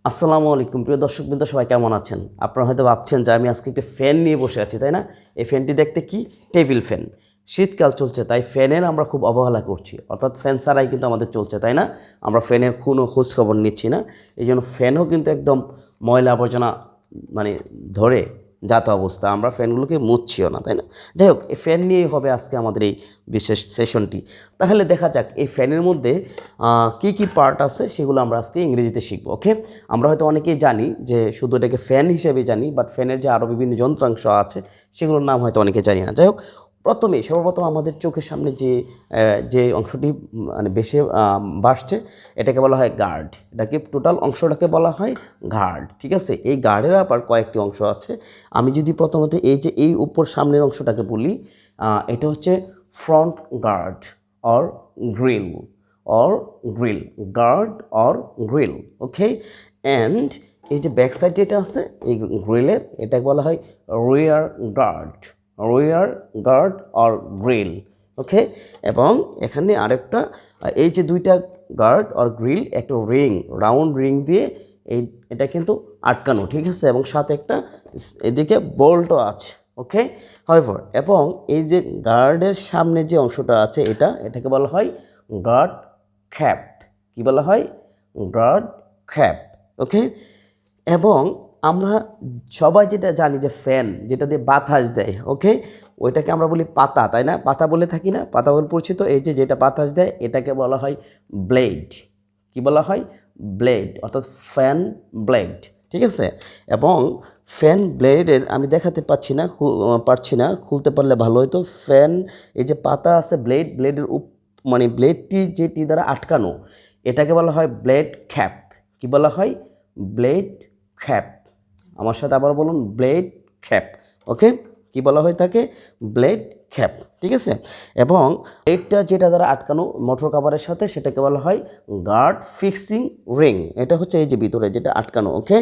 আসসালামু আলাইকুম প্রিয় দর্শকবৃন্দ, সবাই কেমন আছেন? আপনারা হয়তো ভাবছেন যে আমি আজকে একটা ফ্যান নিয়ে বসে আছি, তাই না? এই ফ্যানটি দেখতে কি টেবিল ফ্যান। শীতকাল চলছে, তাই ফ্যানের আমরা খুব অবহেলা করছি, অর্থাৎ ফ্যান ছাড়াই কিন্তু আমাদের চলছে, তাই না? আমরা ফ্যানের কোনো খোঁজখবর নিচ্ছি না। এই জন্য ফ্যানও কিন্তু একদম ময়লা আবর্জনা মানে ধরে যাতা অবস্থা, আমরা ফ্যানগুলোকে মুছছিও না, তাই না? যাই হোক, এই ফ্যান নিয়েই হবে আজকে আমাদের এই বিশেষ সেশনটি। তাহলে দেখা যাক এই ফ্যানের মধ্যে কি কি পার্ট আছে সেগুলো আমরা আজকে ইংরেজিতে শিখব। ওকে, আমরা হয়তো অনেকেই জানি যে শুধু এটাকে ফ্যান হিসেবে জানি, বাট ফ্যানের যে আরও বিভিন্ন যন্ত্রাংশ আছে সেগুলোর নাম হয়তো অনেকে জানি না। যাই হোক, সর্বপ্রথম আমাদের চোখের সামনে যে অংশটি মানে বেশি ভাসছে এটাকে বলা হয় গার্ড। এটাকে টোটাল অংশটাকে বলা হয় গার্ড, ঠিক আছে? এই গার্ডের আবার কয়েকটি অংশ আছে। আমি যদি প্রথমত এই উপর সামনের অংশটাকে বলি, এটা হচ্ছে front guard or grill guard or grill. Okay, and এই যে ব্যাক সাইড যেটা আছে এই গ্রিলের, এটাকে বলা হয় রিয়ার গার্ড অর গ্রিল। ওকে, এবং এখানে আরেকটা, এই যে দুইটা গার্ড অর গ্রিল একটা রাউন্ড রিং দিয়ে এটা কিন্তু আটকানো, ঠিক আছে? এবং সাথে একটা এদিকে বোল্টও আছে। ওকে, হাউএভার, এবং এই যে গার্ডের সামনে যে অংশটা আছে এটাকে বলা হয় গার্ড ক্যাপ। কি বলা হয়? Guard cap. ওকে, এবং আমরা সবাই যেটা জানি যে ফ্যান যেটা দিয়ে বাতাস দেয়, ওকে, ওইটাকে আমরা বলি পাতা, তাই না? পাতা বলে থাকি না? পাতা বলে পরিচিত। এই যে যেটা বাতাস দেয় এটাকে বলা হয় ব্লেড। কি বলা হয়? ব্লেড, অর্থাৎ ফ্যান ব্লেড, ঠিক আছে? এবং ফ্যান ব্লেডের আমি দেখাতে পারছি না, খুলতে পারলে ভালো হতো। ফ্যান এই যে পাতা আছে, ব্লেডের মানে ব্লেডটি যেটি দ্বারা আটকানো, এটাকে বলা হয় ব্লেড ক্যাপ। কি বলা হয়? Blade cap. আমার সাথে আবার বলুন, ব্লেড ক্যাপ। ওকে, কি বলা হয় তাকে? ব্লেড ক্যাপ, ঠিক আছে? এবং ব্লেডটা যেটা দ্বারা আটকানো মোটর কভারের সাথে সেটাকে বলা হয় গার্ড ফিক্সিং রিং। এটা হচ্ছে এই যে ভিতরে যেটা আটকানো। ওকে,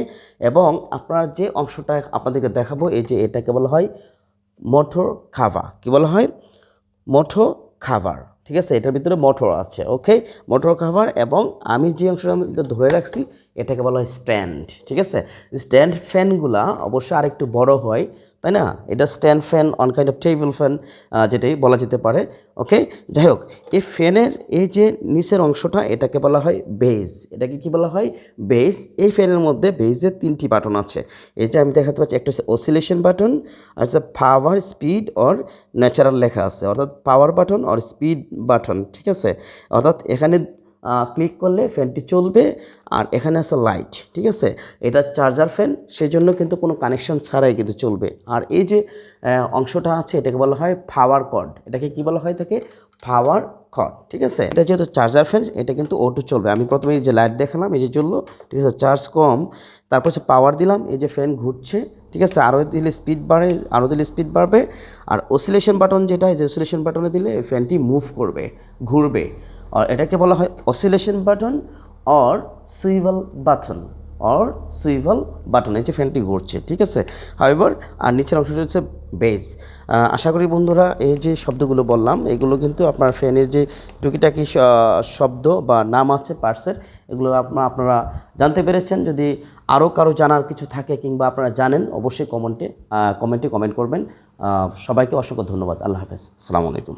এবং আপনার যে অংশটা আপনাদেরকে দেখাবো, এই যে এটাকে বলা হয় মোটর কাভার। কি বলা হয়? মোটর কাভার, ঠিক আছে? এটার ভিতরে মোটর আছে। ওকে, মোটর কাভার, এবং আমি যে অংশটা ধরে রাখছি এটাকে বলা হয় স্ট্যান্ড, ঠিক আছে? স্ট্যান্ড ফ্যানগুলা অবশ্যই আরেকটু বড় হয়, তাই না? এটা stand fan, on kind of table fan যেটাই বলা যেতে পারে। ওকে, যাই হোক, এই ফ্যানের এই যে নিচের অংশটা এটাকে বলা হয় বেজ। এটাকে কি বলা হয়? বেজ। এই ফ্যানের মধ্যে বেজের 3টি বাটন আছে। এই যে আমি দেখাতে পাচ্ছি, একটা হচ্ছে অসিলেশন বাটন, আর হচ্ছে পাওয়ার, স্পিড অর ন্যাচারাল লেখা আছে, অর্থাৎ power button or speed button, ঠিক আছে? অর্থাৎ এখানে ক্লিক করলে ফ্যানটি চলবে, আর এখানে আছে লাইট, ঠিক আছে? এটা চার্জার ফ্যান, সেই জন্য কিন্তু কোনো কানেকশন ছাড়াই কিন্তু চলবে। আর এই যে অংশটা আছে এটাকে বলা হয় পাওয়ার কর্ড। এটাকে কি বলা হয়? থাকে পাওয়ার কর্ড, ঠিক আছে? এটা যেহেতু চার্জার ফ্যান, এটা কিন্তু অটো চলবে। আমি প্রথমে এই যে লাইট দেখালাম, এই যে জ্বললো, ঠিক আছে? চার্জ কম, তারপর হচ্ছে পাওয়ার দিলাম, এই যে ফ্যান ঘুরছে, ঠিক আছে? আরও দিলে স্পিড বাড়বে। আর অসিলেশন বাটন যেটা, এই যে অসিলেশন বাটনে দিলে ফ্যানটি মুভ করবে, ঘুরবে। আর এটাকে বলা হয় oscillation button or swivel button. এই যে ফ্যানটি ঘুরছে, ঠিক আছে? হাউএভার, আর নিচের অংশটা হচ্ছে বেজ। আশা করি বন্ধুরা এই যে শব্দগুলো বললাম এগুলো কিন্তু আপনার ফ্যানের যে টুকিটাকি শব্দ বা নাম আছে পার্টসের, এগুলো আপনারা জানতে পেরেছেন। যদি আরও কারো জানার কিছু থাকে কিংবা আপনারা জানেন, অবশ্যই কমেন্টে কমেন্ট করবেন। সবাইকে অসংখ্য ধন্যবাদ। আল্লাহ হাফেজ, আসসালামু আলাইকুম।